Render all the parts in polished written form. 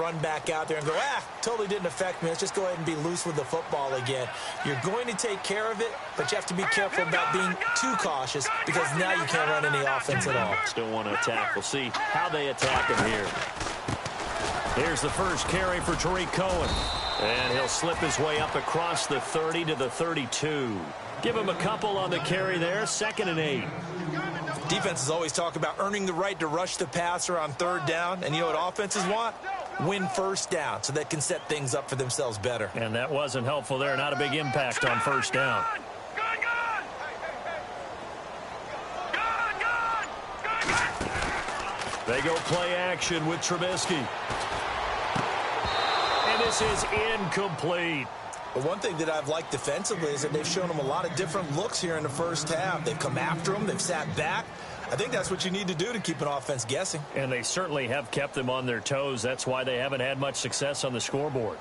run back out there and go, totally didn't affect me. Let's just go ahead and be loose with the football again. You're going to take care of it, but you have to be careful about being too cautious because now you can't run any offense at all. Still want to attack. We'll see how they attack him here. Here's the first carry for Tariq Cohen. And he'll slip his way up across the 30 to the 32. Give him a couple on the carry there, 2nd and 8. Defenses always talk about earning the right to rush the passer on 3rd down. And you know what offenses want? Win 1st down so they can set things up for themselves better. And that wasn't helpful there. Not a big impact on 1st down. They go play action with Trubisky. And this is incomplete. But one thing that I've liked defensively is that they've shown them a lot of different looks here in the 1st half. They've come after them. They've sat back. I think that's what you need to do to keep an offense guessing. And they certainly have kept them on their toes. That's why they haven't had much success on the scoreboard.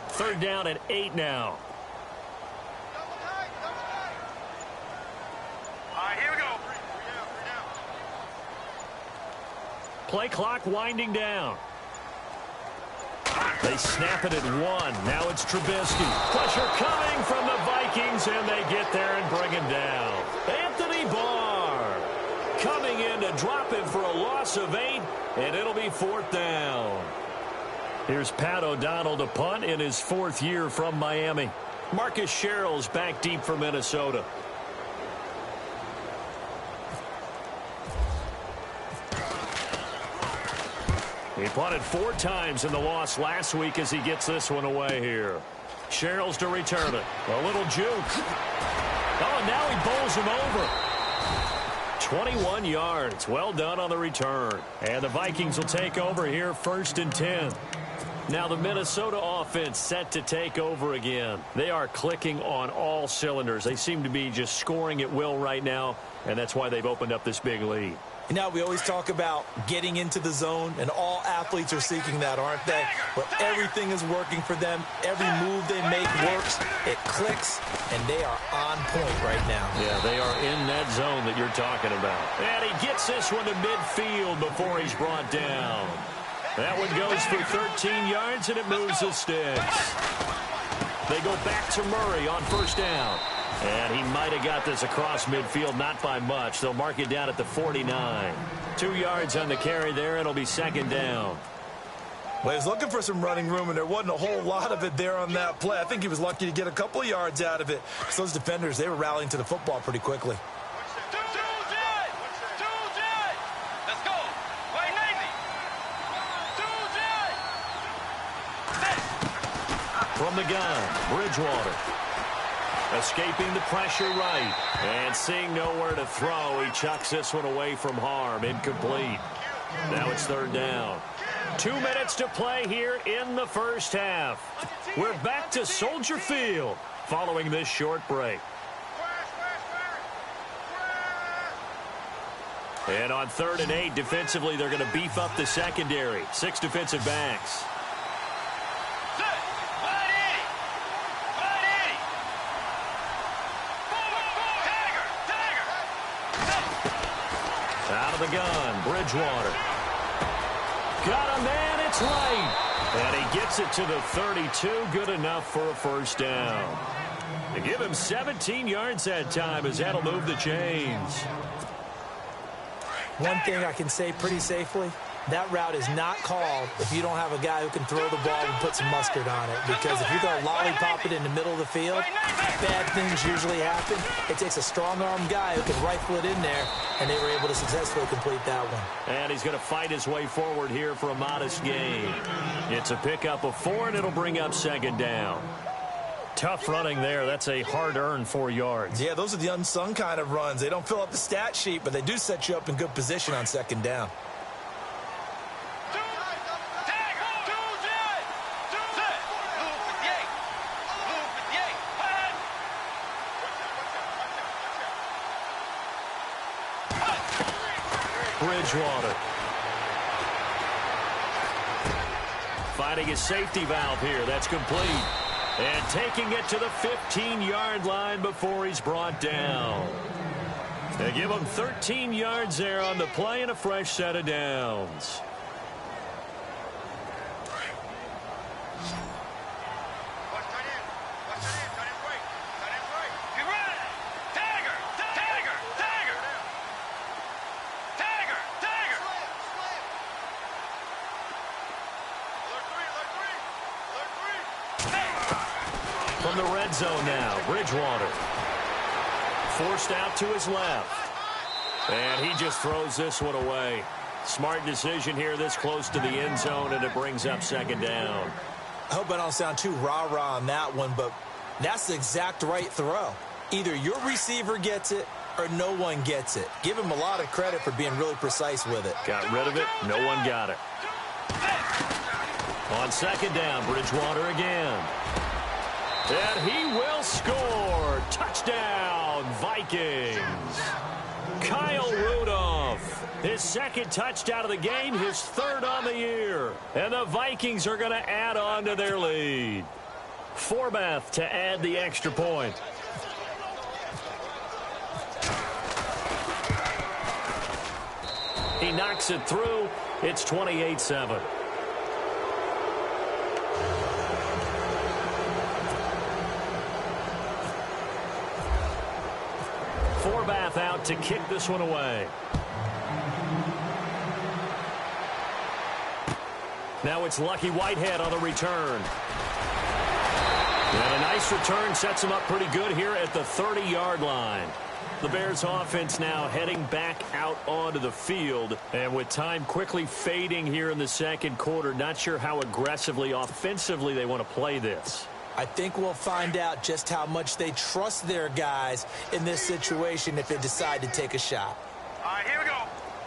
Third down at 8 now. Play clock winding down. They snap it at 1. Now it's Trubisky. Pressure coming from the Vikings, and they get there and bring him down. Anthony Barr coming in to drop him for a loss of 8, and it'll be 4th down. Here's Pat O'Donnell to punt in his 4th year from Miami. Marcus Sherrill's back deep for Minnesota. He punted 4 times in the loss last week as he gets this one away here. Sherrill's to return it. A little juke. Oh, and now he bowls him over. 21 yards. Well done on the return. And the Vikings will take over here 1st and 10. Now the Minnesota offense set to take over again. They are clicking on all cylinders. They seem to be just scoring at will right now, and that's why they've opened up this big lead. You know, we always talk about getting into the zone, and all athletes are seeking that, aren't they? Where everything is working for them. Every move they make works. It clicks, and they are on point right now. Yeah, they are in that zone that you're talking about. And he gets this one to midfield before he's brought down. That one goes for 13 yards, and it moves the sticks. They go back to Murray on 1st down. And he might have got this across midfield, not by much. They'll mark it down at the 49. 2 yards on the carry there. It'll be 2nd down. Well, he was looking for some running room, and there wasn't a whole lot of it there on that play. I think he was lucky to get a couple of yards out of it. So those defenders, they were rallying to the football pretty quickly. From the gun, Bridgewater. Escaping the pressure right. And seeing nowhere to throw, he chucks this one away from harm. Incomplete. Now it's 3rd down. 2 minutes to play here in the 1st half. We're back to Soldier Field following this short break. And on 3rd and 8, defensively, they're going to beef up the secondary. 6 defensive backs. Out of the gun, Bridgewater. Got a man, it's right. And he gets it to the 32, good enough for a 1st down. They give him 17 yards that time as that'll move the chains. One thing I can say pretty safely, that route is not called if you don't have a guy who can throw the ball and put some mustard on it. Because if you're going to lollipop it in the middle of the field, bad things usually happen. It takes a strong-armed guy who can rifle it in there, and they were able to successfully complete that one. And he's going to fight his way forward here for a modest gain. It's a pickup of 4, and it'll bring up 2nd down. Tough running there. That's a hard-earned 4 yards. Yeah, those are the unsung kind of runs. They don't fill up the stat sheet, but they do set you up in good position on 2nd down. Bridgewater. finding his safety valve here. That's complete. And taking it to the 15-yard line before he's brought down. They give him 13 yards there on the play and a fresh set of downs. From the red zone now, Bridgewater. Forced out to his left. And he just throws this one away. Smart decision here this close to the end zone, and it brings up second down. I hope I don't sound too rah-rah on that one, but that's the exact right throw. Either your receiver gets it or no one gets it. Give him a lot of credit for being really precise with it. Got rid of it. No one got it. On second down, Bridgewater again. And he will score. Touchdown, Vikings. Kyle Rudolph, his second touchdown of the game, his third on the year. And the Vikings are going to add on to their lead. Forbath to add the extra point. He knocks it through. It's 28-7. Forbath out to kick this one away. Now it's Lucky Whitehead on the return. And a nice return sets him up pretty good here at the 30-yard line. The Bears offense now heading back out onto the field. And with time quickly fading here in the second quarter, not sure how aggressively offensively they want to play this. I think we'll find out just how much they trust their guys in this situation if they decide to take a shot. All right, here we go.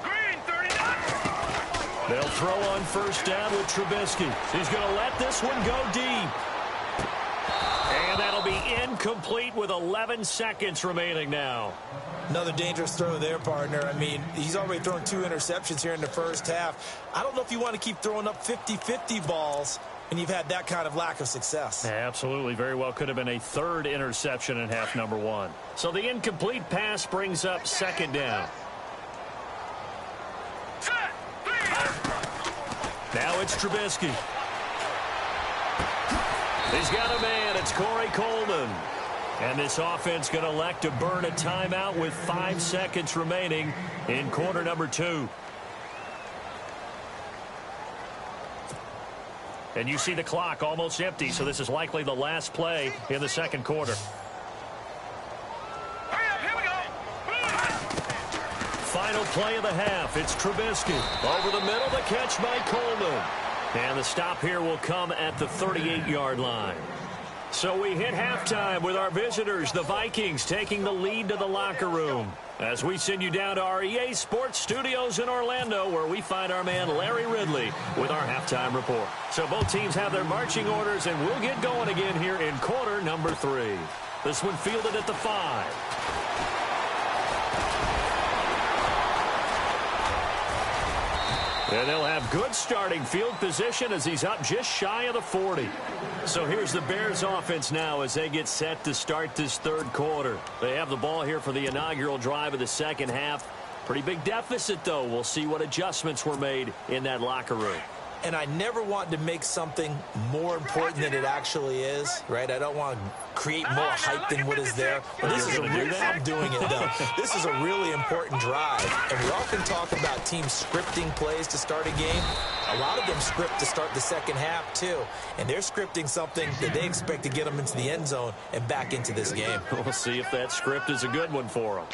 Green, 39. They'll throw on first down with Trubisky. He's going to let this one go deep. And that'll be incomplete with 11 seconds remaining now. Another dangerous throw there, partner. I mean, he's already thrown 2 interceptions here in the first half. I don't know if you want to keep throwing up 50-50 balls when you've had that kind of lack of success. Absolutely. Very well could have been a third interception in half number 1. So the incomplete pass brings up second down. Now it's Trubisky. He's got a man. It's Corey Coleman. And this offense going to elect to burn a timeout with 5 seconds remaining in quarter number 2. And you see the clock almost empty, so this is likely the last play in the second quarter. Hurry up, here we go. Final play of the half. It's Trubisky. Over the middle, the catch by Coleman. And the stop here will come at the 38-yard line. So we hit halftime with our visitors, the Vikings, taking the lead to the locker room. As we send you down to our EA Sports Studios in Orlando, where we find our man Larry Ridley with our halftime report. So both teams have their marching orders, and we'll get going again here in quarter number 3. This one fielded at the 5. And they'll have good starting field position as he's up just shy of the 40. So here's the Bears offense now as they get set to start this third quarter. They have the ball here for the inaugural drive of the second half. Pretty big deficit, though. We'll see what adjustments were made in that locker room. And I never want to make something more important than it actually is, right? I don't want to create more hype than what is there. But this is a real, I'm doing it, though. This is a really important drive. And we often talk about teams scripting plays to start a game. A lot of them script to start the second half, too. And they're scripting something that they expect to get them into the end zone and back into this game. We'll see if that script is a good one for them.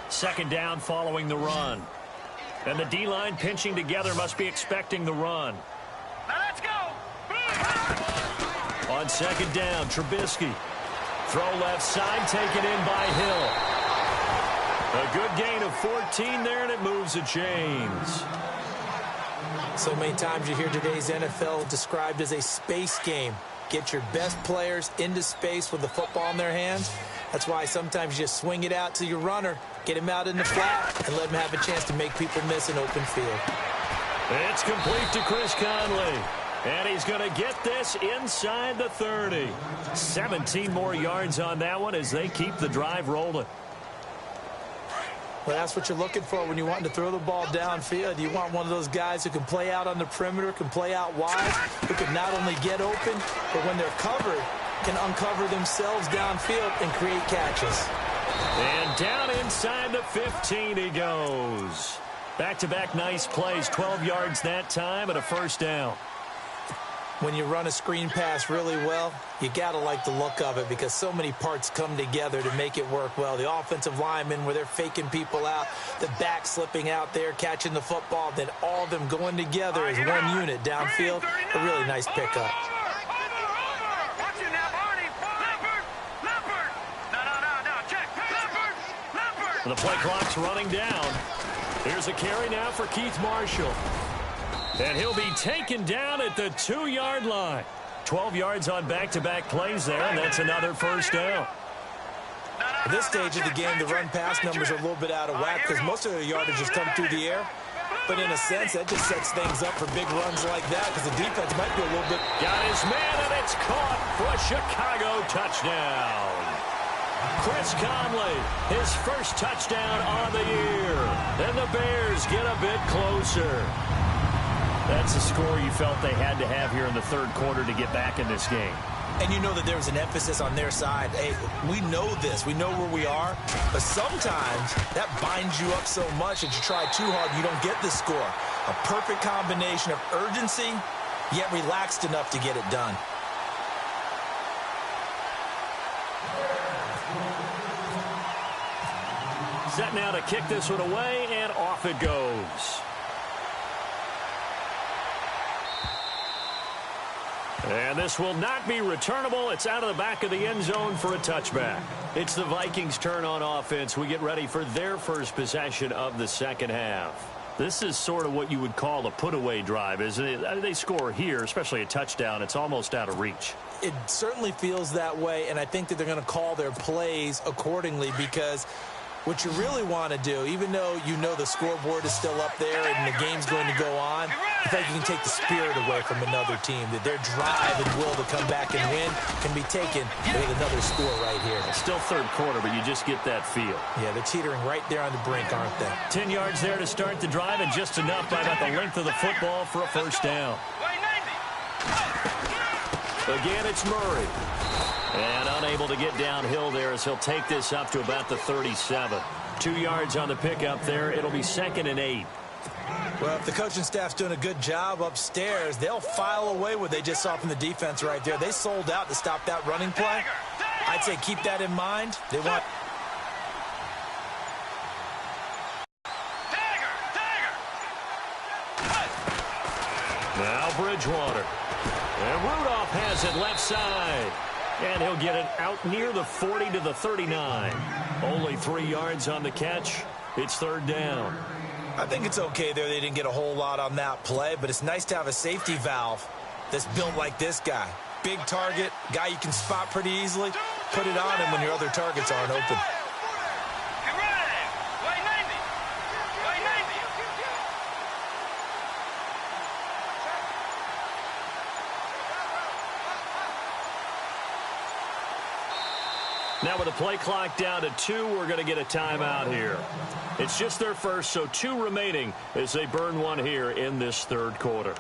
Second down following the run. And the D-line pinching together must be expecting the run. Now let's go. On second down, Trubisky. Throw left side, taken in by Hill. A good gain of 14 there, and it moves the chains. So many times you hear today's NFL described as a space game. Get your best players into space with the football in their hands. That's why sometimes you just swing it out to your runner, get him out in the flat, and let him have a chance to make people miss an open field. It's complete to Chris Conley. And he's going to get this inside the 30. 17 more yards on that one as they keep the drive rolling. Well, that's what you're looking for when you want to throw the ball downfield. You want one of those guys who can play out on the perimeter, can play out wide, who can not only get open, but when they're covered, can uncover themselves downfield and create catches. And down inside the 15 he goes. Back-to-back nice plays, 12 yards that time and a first down. When you run a screen pass really well, you got to like the look of it because so many parts come together to make it work well. The offensive linemen where they're faking people out, the back slipping out there, catching the football, then all of them going together as one unit downfield. A really nice pickup. The play clock's running down. Here's a carry now for Keith Marshall. And he'll be taken down at the 2-yard line. 12 yards on back-to-back plays there, and that's another first down. At this stage of the game, the run-pass numbers are a little bit out of whack because most of the yardage has come through the air. But in a sense, that just sets things up for big runs like that because the defense might be a little bit... Got his man, and it's caught for a Chicago touchdown. Chris Conley, his first touchdown on the year. And the Bears get a bit closer. That's a score you felt they had to have here in the third quarter to get back in this game. And you know that there was an emphasis on their side. Hey, we know this. We know where we are. But sometimes that binds you up so much that you try too hard, you don't get the score. A perfect combination of urgency, yet relaxed enough to get it done. Set now to kick this one away, and off it goes. And this will not be returnable. It's out of the back of the end zone for a touchback. It's the Vikings' turn on offense. We get ready for their first possession of the second half. This is sort of what you would call a put-away drive, isn't it? They score here, especially a touchdown. It's almost out of reach. It certainly feels that way, and I think that they're going to call their plays accordingly because what you really want to do, even though you know the scoreboard is still up there and the game's going to go on, I think you can take the spirit away from another team, that their drive and will to come back and win can be taken with another score right here. It's still third quarter, but you just get that feel. Yeah, they're teetering right there on the brink, aren't they? 10 yards there to start the drive, and just enough by about the length of the football for a first down. Again, it's Murray. And unable to get downhill there as he'll take this up to about the 37. 2 yards on the pickup there. It'll be 2nd and 8. Well, if the coaching staff's doing a good job upstairs, they'll file away what they just saw from the defense right there. They sold out to stop that running play. I'd say keep that in mind. They want... Now Bridgewater. And Rudolph has it left side. And he'll get it out near the 40 to the 39. Only 3 yards on the catch. It's third down. I think it's okay there. They didn't get a whole lot on that play, but it's nice to have a safety valve that's built like this guy. Big target, guy you can spot pretty easily. Put it on him when your other targets aren't open. Now with the play clock down to 2, we're going to get a timeout here. It's just their first, so 2 remaining as they burn one here in this third quarter.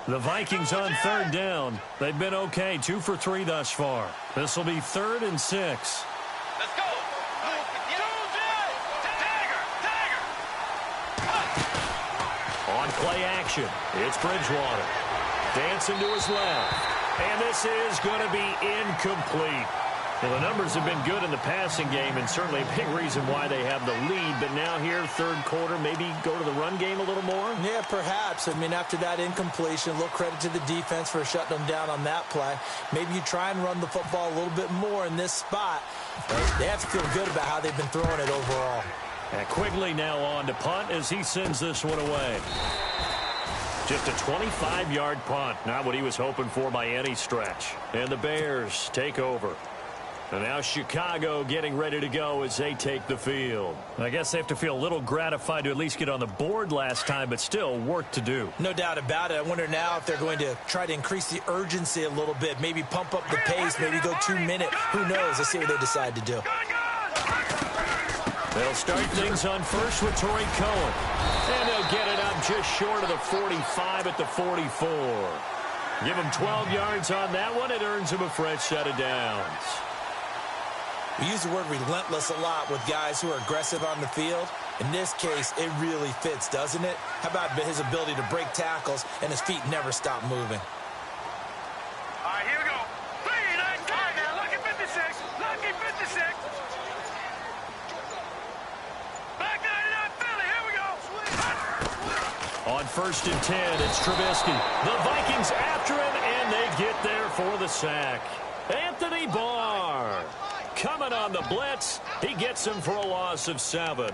The Vikings on third down. They've been okay, 2 for 3 thus far. This will be 3rd and 6. Play action. It's Bridgewater. Dancing to his left. And this is going to be incomplete. Well, the numbers have been good in the passing game and certainly a big reason why they have the lead. But now here, third quarter, maybe go to the run game a little more? Yeah, perhaps. I mean, after that incompletion, a little credit to the defense for shutting them down on that play. Maybe you try and run the football a little bit more in this spot. They have to feel good about how they've been throwing it overall. And Quigley now on to punt as he sends this one away. Just a 25-yard punt. Not what he was hoping for by any stretch. And the Bears take over. And now Chicago getting ready to go as they take the field. I guess they have to feel a little gratified to at least get on the board last time, but still work to do. No doubt about it. I wonder now if they're going to try to increase the urgency a little bit, maybe pump up the pace, maybe go 2-minute. Who knows? Let's see what they decide to do. They'll start things on first with Torrey Cohen. And they'll get it up just short of the 45 at the 44. Give him 12 yards on that one. It earns him a fresh set of downs. We use the word relentless a lot with guys who are aggressive on the field. In this case, it really fits, doesn't it? How about his ability to break tackles and his feet never stop moving? All right, here we go. 3, 9, 10. Now, lucky 56. Lucky 56. Back 99, Philly. Here we go. On first and 10, it's Trubisky. The Vikings after him, and they get there for the sack. Anthony Barr coming on the blitz. He gets him for a loss of 7.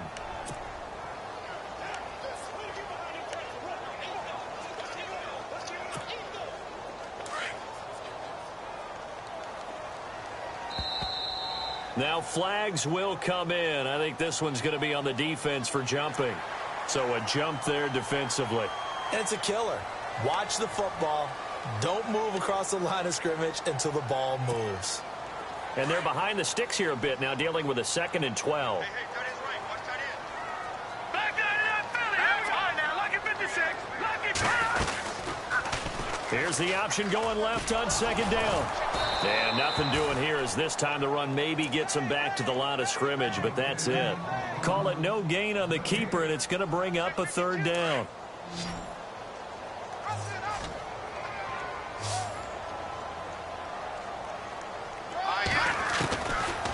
Now flags will come in. I think this one's going to be on the defense for jumping. So a jump there defensively. And it's a killer. Watch the football. Don't move across the line of scrimmage until the ball moves. And they're behind the sticks here a bit now, dealing with a 2nd and 12. Back 99, Philly. Here we go. Now, lucky 56. Lucky 50. Here's the option going left on 2nd down. And nothing doing here as this time the run maybe gets them back to the line of scrimmage, but that's it. Call it no gain on the keeper, and it's going to bring up a 3rd down.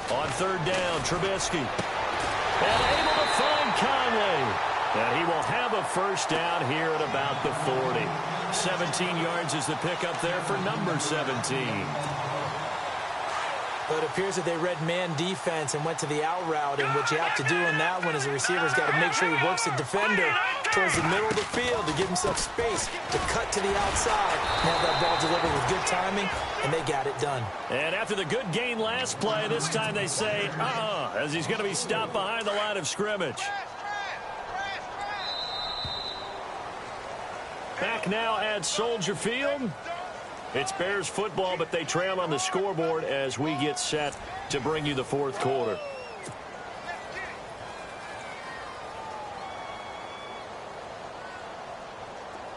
On 3rd down, Trubisky. And able to find Conley. And he will have a first down here at about the 40. 17 yards is the pickup there for number 17. But it appears that they read man defense and went to the out route, and what you have to do in that one is the receiver's got to make sure he works the defender towards the middle of the field to give himself space to cut to the outside and have that ball delivered with good timing, and they got it done. And after the good gain last play, this time they say, as he's going to be stopped behind the line of scrimmage. Back now at Soldier Field. It's Bears football, but they trail on the scoreboard as we get set to bring you the 4th quarter.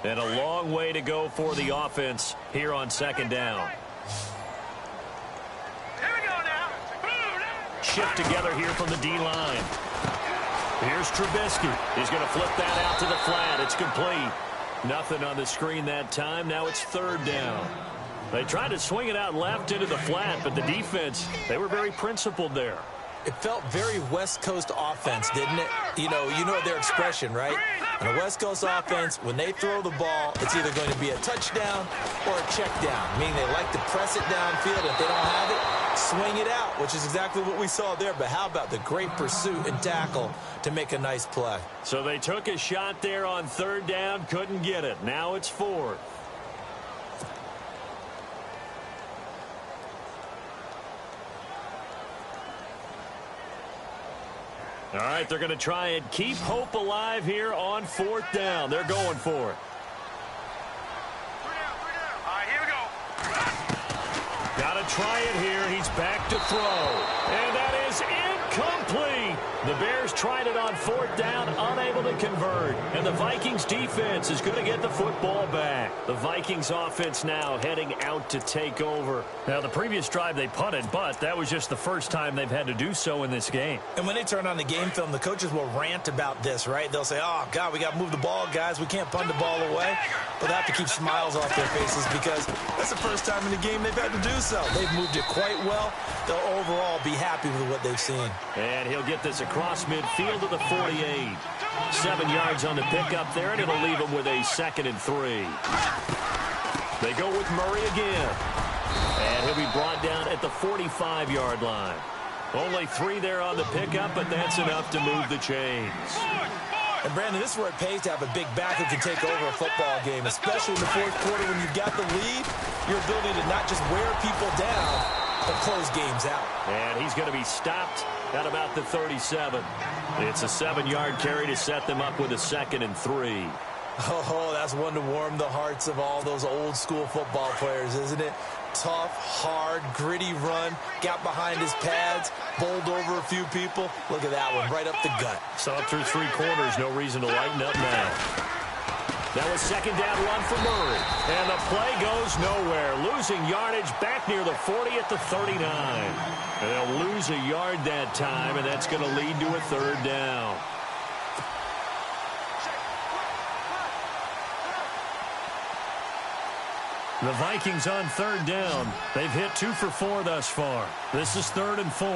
And a long way to go for the offense here on 2nd down. Here we go now. Shift together here from the D-line. Here's Trubisky. He's going to flip that out to the flat. It's complete. Nothing on the screen that time. Now it's 3rd down. They tried to swing it out left into the flat, but the defense, they were very principled there. It felt very West Coast offense, didn't it? You know their expression, right? In a West Coast offense, when they throw the ball, it's either going to be a touchdown or a check down, meaning they like to press it downfield. If they don't have it, swing it out, which is exactly what we saw there. But how about the great pursuit and tackle to make a nice play? So they took a shot there on 3rd down, couldn't get it. Now it's 4th. All right, they're going to try and keep hope alive here on 4th down. They're going for it. 3 down. All right, here we go. Got to try it here. He's back to throw. And that is incomplete. The Bears tried it on 4th down, unable to convert. And the Vikings defense is going to get the football back. The Vikings offense now heading out to take over. Now, the previous drive they punted, but that was just the first time they've had to do so in this game. And when they turn on the game film, the coaches will rant about this, right? They'll say, oh, God, we got to move the ball, guys. We can't punt the ball away. But they have to keep smiles off their faces because that's the first time in the game they've had to do so. They've moved it quite well. They'll overall be happy with what they've seen. And he'll get this across midfield to the 48. 7 yards on the pickup there, and it'll leave him with a 2nd and 3. They go with Murray again. And he'll be brought down at the 45-yard line. Only 3 there on the pickup, but that's enough to move the chains. And, Brandon, this is where it pays to have a big back who can take over a football game, especially in the fourth quarter when you've got the lead, your ability to not just wear people down, but close games out. And he's going to be stopped at about the 37. It's a 7-yard carry to set them up with a 2nd and 3. Oh, that's one to warm the hearts of all those old-school football players, isn't it? Tough, hard, gritty run, got behind his pads, bowled over a few people. Look at that one, right up the gut. Saw through 3 corners, no reason to lighten up now. That was 2nd down run for Murray. And the play goes nowhere. Losing yardage back near the 40 at the 39. And they'll lose a yard that time, and that's going to lead to a 3rd down. The Vikings on 3rd down. They've hit 2 for 4 thus far. This is 3rd and 4.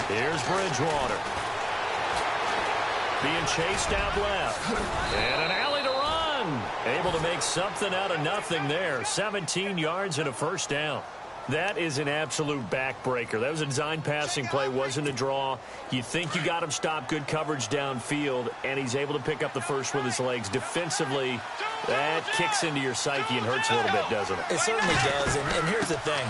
Here's Bridgewater. Being chased out left. And an alley to run. Able to make something out of nothing there. 17 yards and a 1st down. That is an absolute backbreaker. That was a design passing play, wasn't a draw. You think you got him stopped, good coverage downfield, and he's able to pick up the first with his legs. Defensively, that kicks into your psyche and hurts a little bit, doesn't it? It certainly does, and here's the thing.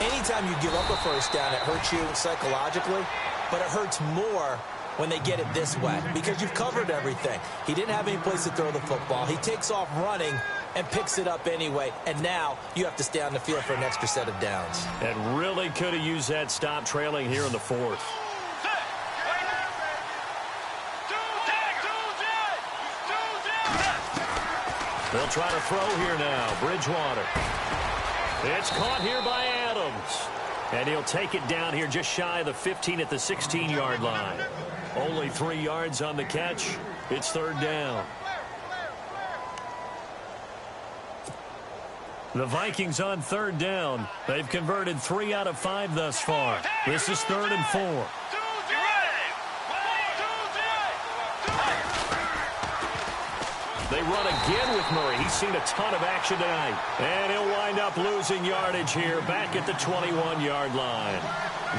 Anytime you give up a 1st down, it hurts you psychologically, but it hurts more when they get it this way because you've covered everything. He didn't have any place to throw the football. He takes off running and picks it up anyway, and now you have to stay on the field for an extra set of downs. And really could have used that stop trailing here in the 4th. They'll try to throw here now. Bridgewater. It's caught here by Adams. And he'll take it down here just shy of the 15 at the 16-yard line. Only 3 yards on the catch. It's 3rd down. The Vikings on 3rd down. They've converted 3 out of 5 thus far. This is 3rd and 4. They run again with Murray. He's seen a ton of action tonight. And he'll wind up losing yardage here back at the 21-yard line.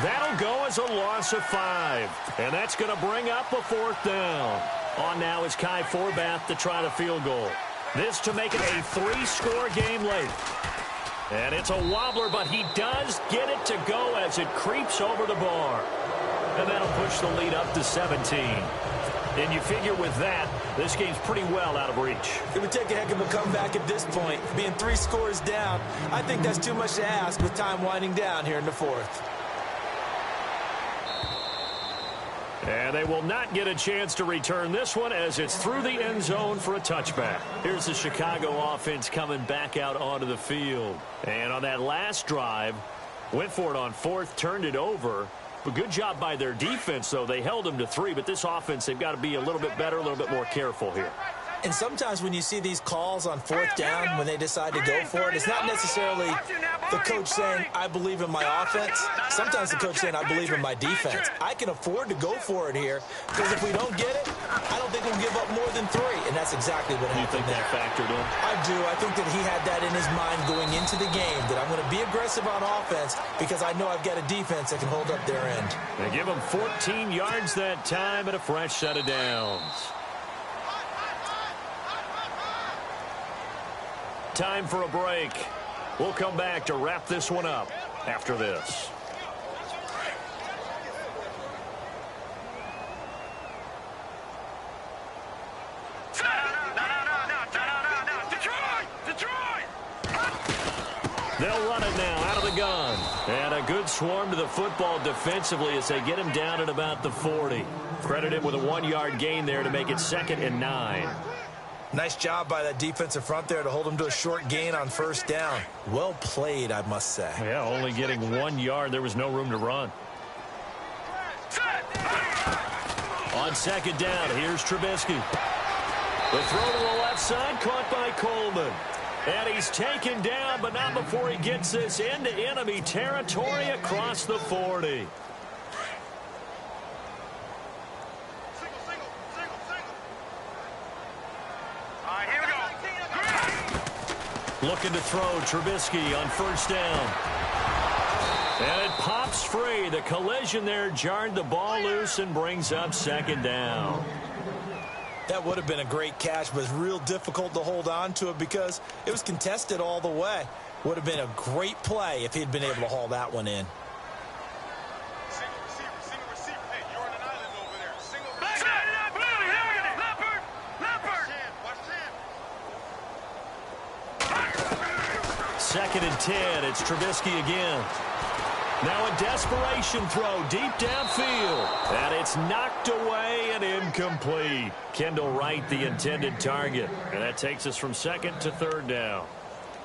That'll go as a loss of 5. And that's going to bring up a 4th down. On now is Kai Forbath to try the field goal. This to make it a 3-score game late. And it's a wobbler, but he does get it to go as it creeps over the bar. And that'll push the lead up to 17. And you figure with that, this game's pretty well out of reach. It would take a heck of a comeback at this point. Being 3 scores down, I think that's too much to ask with time winding down here in the 4th. And they will not get a chance to return this one as it's through the end zone for a touchback. Here's the Chicago offense coming back out onto the field. And on that last drive, went for it on 4th, turned it over. But good job by their defense, though. They held them to 3, but this offense, they've got to be a little bit better, a little bit more careful here. And sometimes when you see these calls on 4th down, when they decide to go for it, it's not necessarily the coach saying, I believe in my offense. Sometimes the coach saying, I believe in my defense. I can afford to go for it here because if we don't get it, I don't think we'll give up more than 3. And that's exactly what happened there. You think that factored in? I do. I think that he had that in his mind going into the game, that I'm going to be aggressive on offense because I know I've got a defense that can hold up their end. They give him 14 yards that time and a fresh set of downs. Time for a break. We'll come back to wrap this one up after this. They'll run it now out of the gun. And a good swarm to the football defensively as they get him down at about the 40. Credit him with a 1-yard gain there to make it 2nd and 9. Nice job by that defensive front there to hold him to a short gain on 1st down. Well played, I must say. Yeah, only getting 1 yard. There was no room to run. On 2nd down, here's Trubisky. The throw to the left side, caught by Coleman. And he's taken down, but not before he gets this into enemy territory across the 40. Here we Looking to throw Trubisky on first down. And it pops free. The collision there jarred the ball loose and brings up second down. That would have been a great catch, but it's real difficult to hold on to it because it was contested all the way. Would have been a great play if he'd been able to haul that one in. Single receiver. Hey, you're on an island over there. Single receiver. Leopard. Second and 10. It's Trubisky again. Now a desperation throw deep downfield. And it's knocked away and incomplete. Kendall Wright, the intended target. And that takes us from second to third down.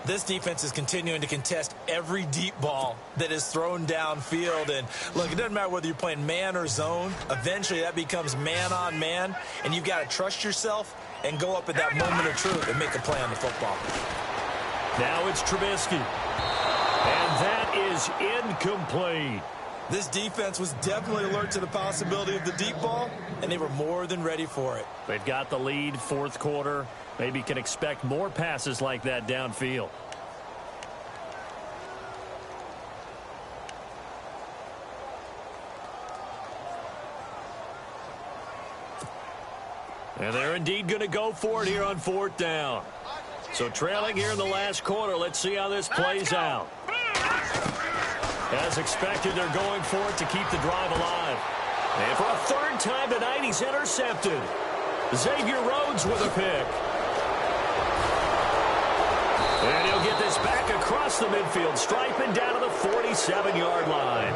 This defense is continuing to contest every deep ball that is thrown downfield. And, look, it doesn't matter whether you're playing man or zone. Eventually, that becomes man-on-man. And you've got to trust yourself and go up at that moment of truth and make a play on the football. Now it's Trubisky. And that is incomplete. This defense was definitely alert to the possibility of the deep ball, and they were more than ready for it. They've got the lead, fourth quarter. Maybe can expect more passes like that downfield. And they're indeed going to go for it here on fourth down. So trailing here in the last quarter, let's see how this plays out. As expected, they're going for it to keep the drive alive. And for a third time tonight, he's intercepted. Xavier Rhodes with a pick. And he'll get this back across the midfield, striping down to the 47-yard line.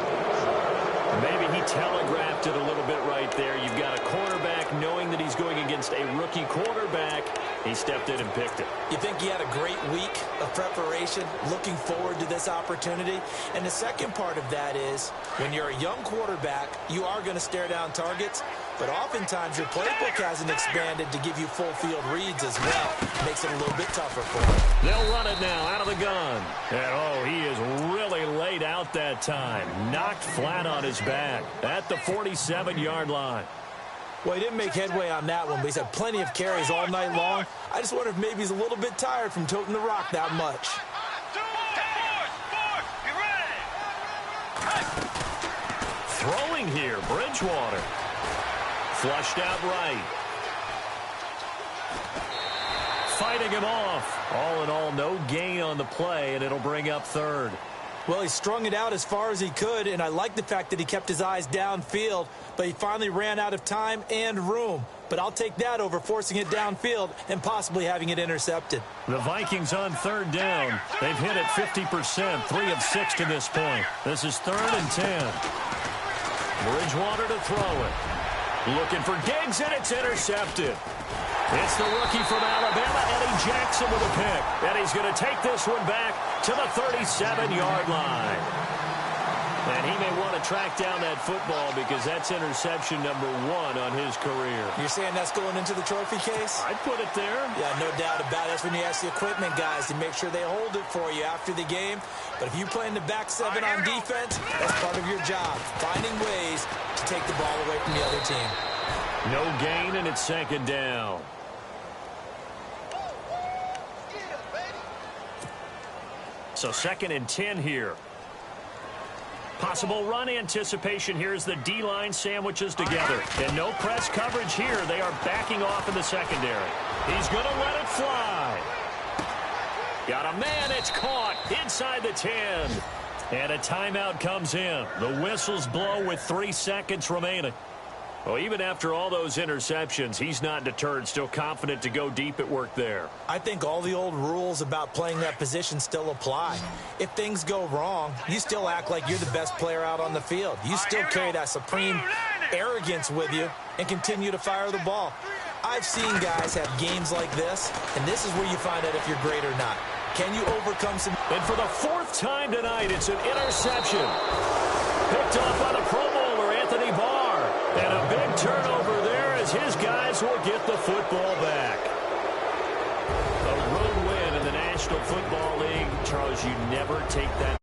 Maybe he telegraphed it a little bit right there. You've got a quarterback knowing that he's going against a rookie quarterback. He stepped in and picked it. You think he had a great week of preparation, looking forward to this opportunity? And the second part of that is, when you're a young quarterback, you are going to stare down targets, but oftentimes your playbook hasn't expanded to give you full field reads as well. Makes it a little bit tougher for him. They'll run it now out of the gun. And, oh, he is really laid out that time. Knocked flat on his back at the 47-yard line. Well, he didn't make headway on that one, but he's had plenty of carries all night long. I just wonder if maybe he's a little bit tired from toting the rock that much. Throwing here, Bridgewater. Flushed out right. Fighting him off. All in all, no gain on the play, and it'll bring up third. Well, he strung it out as far as he could, and I like the fact that he kept his eyes downfield, but he finally ran out of time and room. But I'll take that over forcing it downfield and possibly having it intercepted. The Vikings on third down. They've hit it 50%, 3 of 6 to this point. This is 3rd and 10. Bridgewater to throw it. Looking for Diggs, and it's intercepted. It's the rookie from Alabama, Eddie Jackson, with a pick. And he's going to take this one back to the 37-yard line. And he may want to track down that football because that's interception number 1 on his career. You're saying that's going into the trophy case? I'd put it there. Yeah, no doubt about it. That's when you ask the equipment guys to make sure they hold it for you after the game. But if you play in the back 7 on defense, that's part of your job, finding ways to take the ball away from the other team. No gain, and it's second down. So 2nd and 10 here. Possible run anticipation here as the D-line sandwiches together. And no press coverage here. They are backing off in the secondary. He's going to let it fly. Got a man. It's caught inside the 10. And a timeout comes in. The whistles blow with 3 seconds remaining. Well, even after all those interceptions, he's not deterred, still confident to go deep at work there. I think all the old rules about playing that position still apply. If things go wrong, you still act like you're the best player out on the field. You still carry that supreme arrogance with you and continue to fire the ball. I've seen guys have games like this, and this is where you find out if you're great or not. Can you overcome some... And for the 4th time tonight, it's an interception. Picked off by the Pro Bowler, Anthony Barr. And a big turnover there as his guys will get the football back. A road win in the National Football League. Charles, you never take that